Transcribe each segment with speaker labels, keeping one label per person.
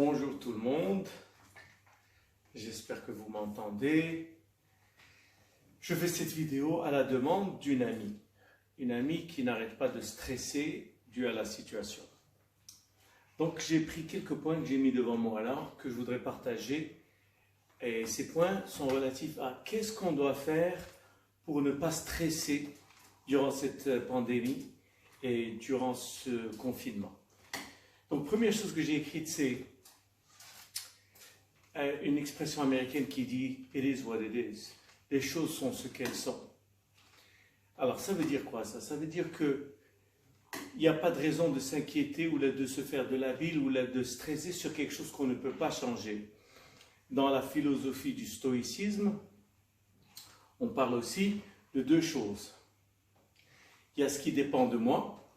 Speaker 1: Bonjour tout le monde, j'espère que vous m'entendez. Je fais cette vidéo à la demande d'une amie qui n'arrête pas de stresser dû à la situation. Donc j'ai pris quelques points que j'ai mis devant moi là, que je voudrais partager. Et ces points sont relatifs à qu'est-ce qu'on doit faire pour ne pas stresser durant cette pandémie et durant ce confinement. Donc première chose que j'ai écrite, c'est une expression américaine qui dit « It is what it is ». Les choses sont ce qu'elles sont. Alors ça veut dire quoi ça? Ça veut dire que il n'y a pas de raison de s'inquiéter ou de se faire de la bile ou de stresser sur quelque chose qu'on ne peut pas changer. Dans la philosophie du stoïcisme, on parle aussi de deux choses. Il y a ce qui dépend de moi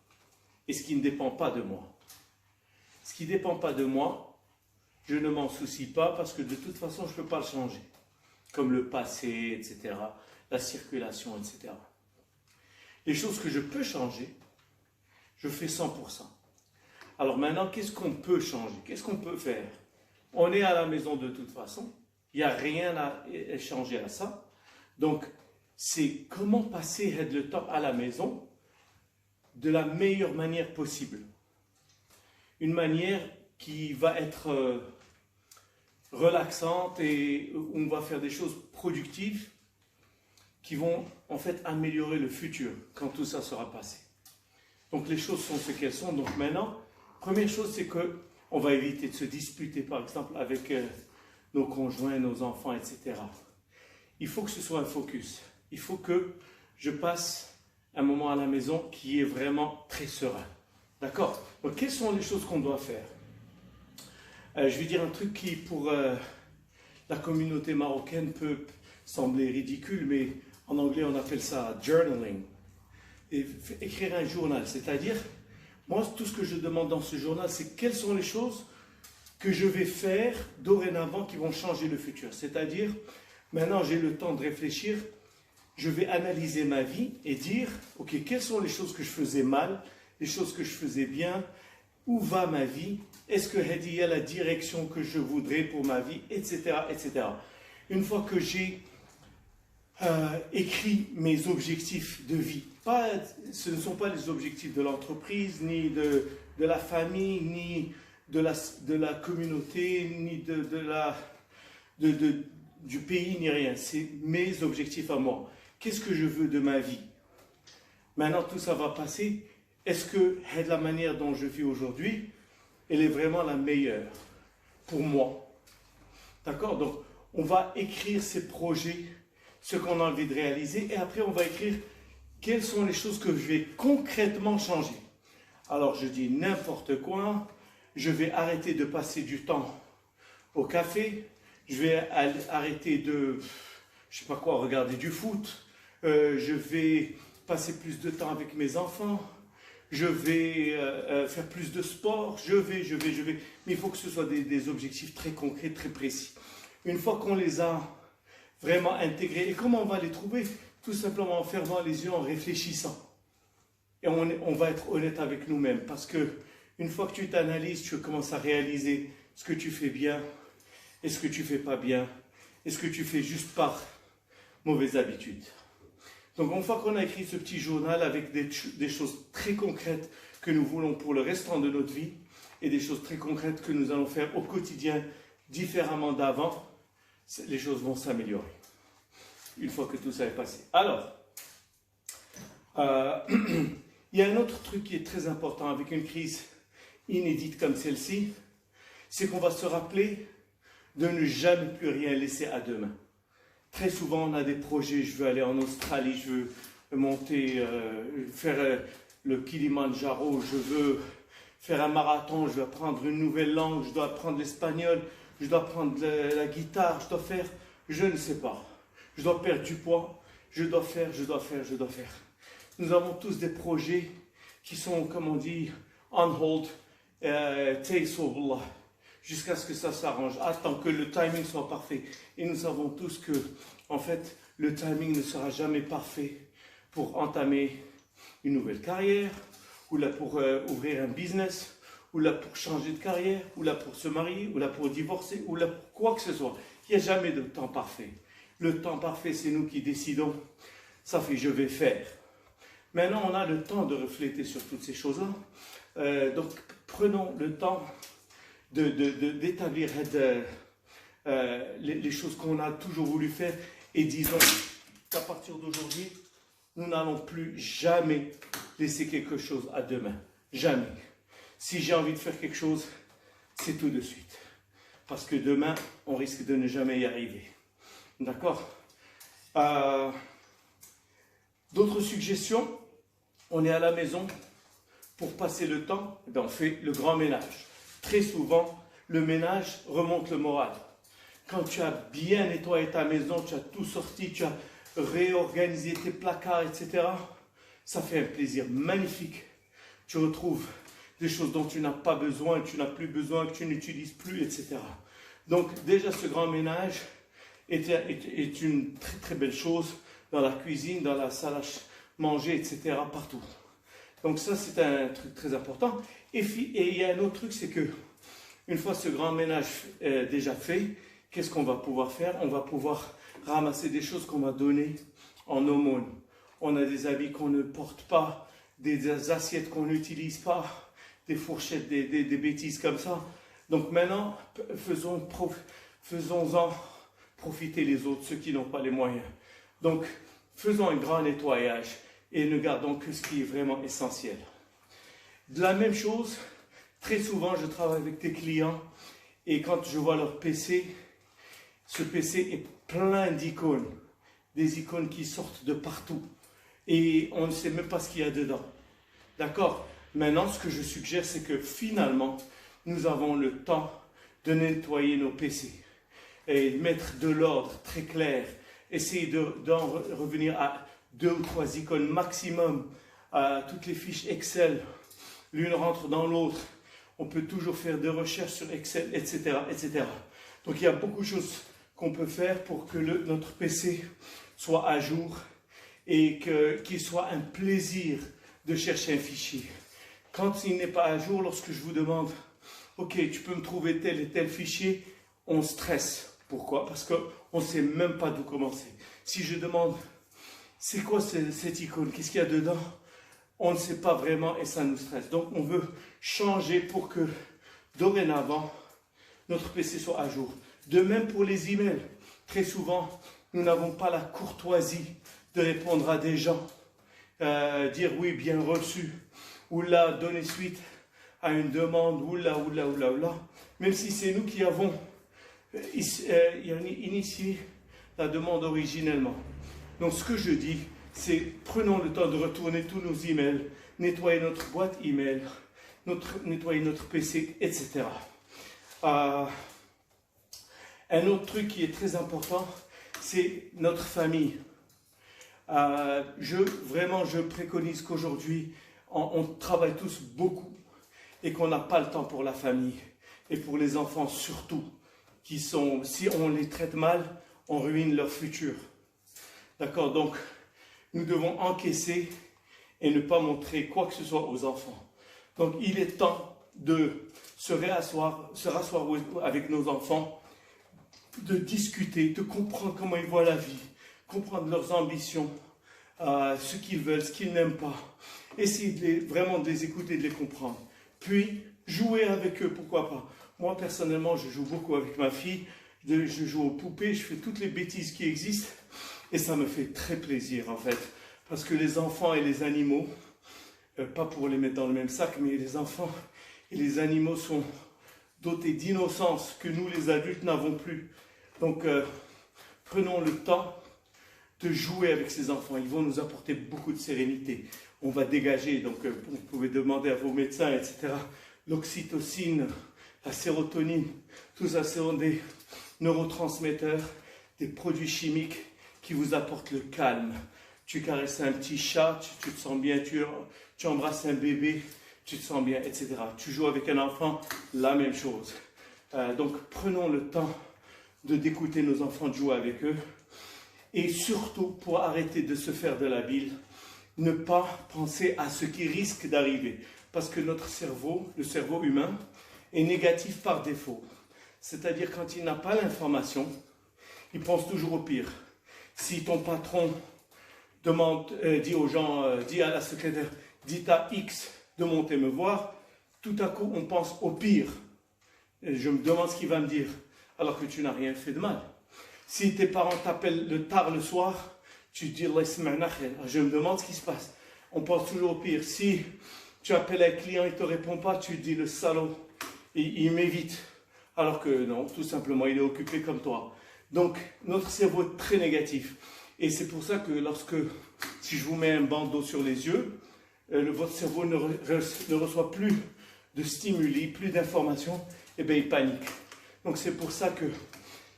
Speaker 1: et ce qui ne dépend pas de moi. Ce qui ne dépend pas de moi, je ne m'en soucie pas parce que de toute façon, je ne peux pas le changer. Comme le passé, etc., la circulation, etc. Les choses que je peux changer, je fais 100%. Alors maintenant, qu'est-ce qu'on peut changer? Qu'est-ce qu'on peut faire? On est à la maison de toute façon. Il n'y a rien à changer à ça. Donc, c'est comment passer le temps à la maison de la meilleure manière possible. Une manière qui va être relaxante et où on va faire des choses productives qui vont en fait améliorer le futur quand tout ça sera passé. Donc les choses sont ce qu'elles sont. Donc maintenant, première chose, c'est qu'on va éviter de se disputer par exemple avec nos conjoints, nos enfants, etc. Il faut que ce soit un focus. Il faut que je passe un moment à la maison qui est vraiment très serein. D'accord? Donc quelles sont les choses qu'on doit faire? Je vais dire un truc qui, pour la communauté marocaine, peut sembler ridicule, mais en anglais, on appelle ça journaling. Et écrire un journal, c'est-à-dire, moi, tout ce que je demande dans ce journal, c'est quelles sont les choses que je vais faire dorénavant qui vont changer le futur. C'est-à-dire, maintenant, j'ai le temps de réfléchir, je vais analyser ma vie et dire, ok, quelles sont les choses que je faisais mal, les choses que je faisais bien, où va ma vie, est-ce que il y a la direction que je voudrais pour ma vie, etc., etc. Une fois que j'ai écrit mes objectifs de vie, ce ne sont pas les objectifs de l'entreprise, ni de la famille, ni de la communauté, ni du pays, ni rien. C'est mes objectifs à moi. Qu'est-ce que je veux de ma vie? Maintenant, tout ça va passer. Est-ce que la manière dont je vis aujourd'hui, elle est vraiment la meilleure pour moi? D'accord? Donc, on va écrire ces projets, ce qu'on a envie de réaliser, et après, on va écrire quelles sont les choses que je vais concrètement changer. Alors, je dis n'importe quoi. Je vais arrêter de passer du temps au café. Je vais arrêter de, je sais pas quoi, regarder du foot. Je vais passer plus de temps avec mes enfants. Je vais faire plus de sport, je vais. Mais il faut que ce soit des objectifs très concrets, très précis. Une fois qu'on les a vraiment intégrés, et comment on va les trouver? Tout simplement en fermant les yeux, en réfléchissant. Et on va être honnête avec nous-mêmes. Parce que une fois que tu t'analyses, tu commences à réaliser ce que tu fais bien, et ce que tu fais pas bien, et ce que tu fais juste par mauvaise habitude. Donc, une fois qu'on a écrit ce petit journal avec des choses très concrètes que nous voulons pour le restant de notre vie et des choses très concrètes que nous allons faire au quotidien différemment d'avant, les choses vont s'améliorer. Une fois que tout ça est passé. Alors, il y a un autre truc qui est très important avec une crise inédite comme celle-ci, c'est qu'on va se rappeler de ne jamais plus rien laisser à demain. Très souvent, on a des projets, je veux aller en Australie, je veux monter, faire le Kilimandjaro, je veux faire un marathon, je veux apprendre une nouvelle langue, je dois apprendre l'espagnol, je dois apprendre la guitare, je dois faire, je ne sais pas. Je dois perdre du poids, je dois faire. Nous avons tous des projets qui sont, comme on dit, on hold, taysobullah, jusqu'à ce que ça s'arrange, tant que le timing soit parfait. Et nous savons tous que, en fait, le timing ne sera jamais parfait pour entamer une nouvelle carrière, ou là pour ouvrir un business, ou là pour changer de carrière, ou là pour se marier, ou là pour divorcer, ou là pour quoi que ce soit. Il n'y a jamais de temps parfait. Le temps parfait, c'est nous qui décidons. Ça fait je vais faire. Maintenant, on a le temps de refléter sur toutes ces choses-là. Donc, prenons le temps d'établir les choses qu'on a toujours voulu faire et disons qu'à partir d'aujourd'hui, nous n'allons plus jamais laisser quelque chose à demain. Jamais. Si j'ai envie de faire quelque chose, c'est tout de suite. Parce que demain, on risque de ne jamais y arriver. D'accord? D'autres suggestions? On est à la maison pour passer le temps, eh bien on fait le grand ménage. Très souvent, le ménage remonte le moral. Quand tu as bien nettoyé ta maison, tu as tout sorti, tu as réorganisé tes placards, etc., ça fait un plaisir magnifique. Tu retrouves des choses dont tu n'as pas besoin, que tu n'as plus besoin, que tu n'utilises plus, etc. Donc déjà, ce grand ménage est une très très belle chose dans la cuisine, dans la salle à manger, etc., partout. Donc ça, c'est un truc très important. Et il y a un autre truc, c'est que une fois ce grand ménage déjà fait, qu'est-ce qu'on va pouvoir faire? On va pouvoir ramasser des choses qu'on va donner en aumône. On a des habits qu'on ne porte pas, des assiettes qu'on n'utilise pas, des fourchettes, des bêtises comme ça. Donc maintenant, faisons-en profiter les autres, ceux qui n'ont pas les moyens. Donc, faisons un grand nettoyage et ne gardons que ce qui est vraiment essentiel. De la même chose, très souvent, je travaille avec des clients et quand je vois leur PC, ce PC est plein d'icônes, des icônes qui sortent de partout et on ne sait même pas ce qu'il y a dedans. D'accord? Maintenant, ce que je suggère, c'est que finalement, nous avons le temps de nettoyer nos PC et de mettre de l'ordre très clair, essayer d'en revenir à 2 ou 3 icônes maximum, à toutes les fiches Excel, l'une rentre dans l'autre, on peut toujours faire des recherches sur Excel, etc., etc. Donc il y a beaucoup de choses qu'on peut faire pour que notre PC soit à jour et qu'il soit un plaisir de chercher un fichier. Quand il n'est pas à jour, lorsque je vous demande « Ok, tu peux me trouver tel et tel fichier », on stresse. Pourquoi? Parce qu'on ne sait même pas d'où commencer. Si je demande « C'est quoi cette icône? Qu'est-ce qu'il y a dedans ?» On ne sait pas vraiment et ça nous stresse. Donc on veut changer pour que dorénavant, notre PC soit à jour. De même pour les emails. Très souvent, nous n'avons pas la courtoisie de répondre à des gens, dire oui, bien reçu, ou là, donner suite à une demande, ou là. Même si c'est nous qui avons initié la demande originellement. Donc ce que je dis, c'est prenons le temps de retourner tous nos emails, nettoyer notre boîte email, nettoyer notre PC, etc. Un autre truc qui est très important, c'est notre famille. Je préconise qu'aujourd'hui, on travaille tous beaucoup et qu'on n'a pas le temps pour la famille et pour les enfants surtout, si on les traite mal, on ruine leur futur. D'accord? Donc, nous devons encaisser et ne pas montrer quoi que ce soit aux enfants. Donc, il est temps de se rasseoir avec nos enfants, de discuter, de comprendre comment ils voient la vie, comprendre leurs ambitions, ce qu'ils veulent, ce qu'ils n'aiment pas. Essayer vraiment de les écouter, de les comprendre. Puis, jouer avec eux, pourquoi pas. Moi, personnellement, je joue beaucoup avec ma fille. Je joue aux poupées, je fais toutes les bêtises qui existent. Et ça me fait très plaisir, en fait. Parce que les enfants et les animaux, pas pour les mettre dans le même sac, mais les enfants et les animaux sont dotés d'innocence que nous, les adultes, n'avons plus. Donc, prenons le temps de jouer avec ces enfants. Ils vont nous apporter beaucoup de sérénité. On va dégager, donc vous pouvez demander à vos médecins, etc., l'oxytocine, la sérotonine, tout ça, ce sont des neurotransmetteurs, des produits chimiques qui vous apportent le calme. Tu caresses un petit chat, tu te sens bien, tu embrasses un bébé, tu te sens bien, etc. Tu joues avec un enfant, la même chose. Donc prenons le temps d'écouter nos enfants, de jouer avec eux. Et surtout, pour arrêter de se faire de la bile, ne pas penser à ce qui risque d'arriver. Parce que notre cerveau, le cerveau humain, est négatif par défaut. C'est-à-dire quand il n'a pas l'information, il pense toujours au pire. Si ton patron dit aux gens, dit à la secrétaire, dites à X de monter me voir, tout à coup on pense au pire. Et je me demande ce qu'il va me dire, alors que tu n'as rien fait de mal. Si tes parents t'appellent tard le soir, tu dis je me demande ce qui se passe. On pense toujours au pire. Si tu appelles un client et il ne te répond pas, tu dis le salaud, il m'évite. Alors que non, tout simplement, il est occupé comme toi. Donc, notre cerveau est très négatif. Et c'est pour ça que si je vous mets un bandeau sur les yeux, votre cerveau ne reçoit plus de stimuli, plus d'informations, et bien il panique. Donc c'est pour ça que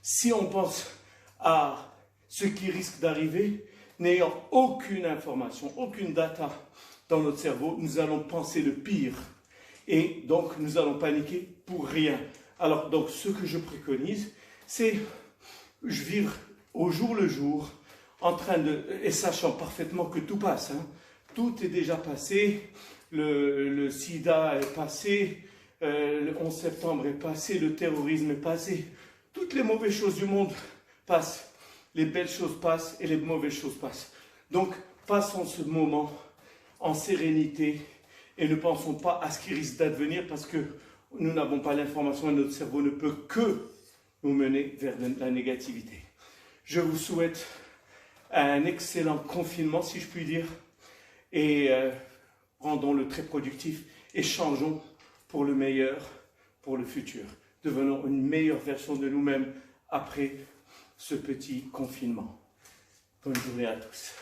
Speaker 1: si on pense à ce qui risque d'arriver, n'ayant aucune information, aucune data dans notre cerveau, nous allons penser le pire. Et donc nous allons paniquer pour rien. Alors donc ce que je préconise, c'est vivre au jour le jour, et sachant parfaitement que tout passe. Tout est déjà passé, le sida est passé, le 11 septembre est passé, le terrorisme est passé. Toutes les mauvaises choses du monde passent. Les belles choses passent et les mauvaises choses passent. Donc, passons ce moment en sérénité et ne pensons pas à ce qui risque d'advenir parce que nous n'avons pas l'information et notre cerveau ne peut que nous mener vers la négativité. Je vous souhaite un excellent confinement, si je puis dire, et rendons-le très productif et changeons pour le meilleur, pour le futur. Devenons une meilleure version de nous-mêmes après ce petit confinement. Bonne journée à tous.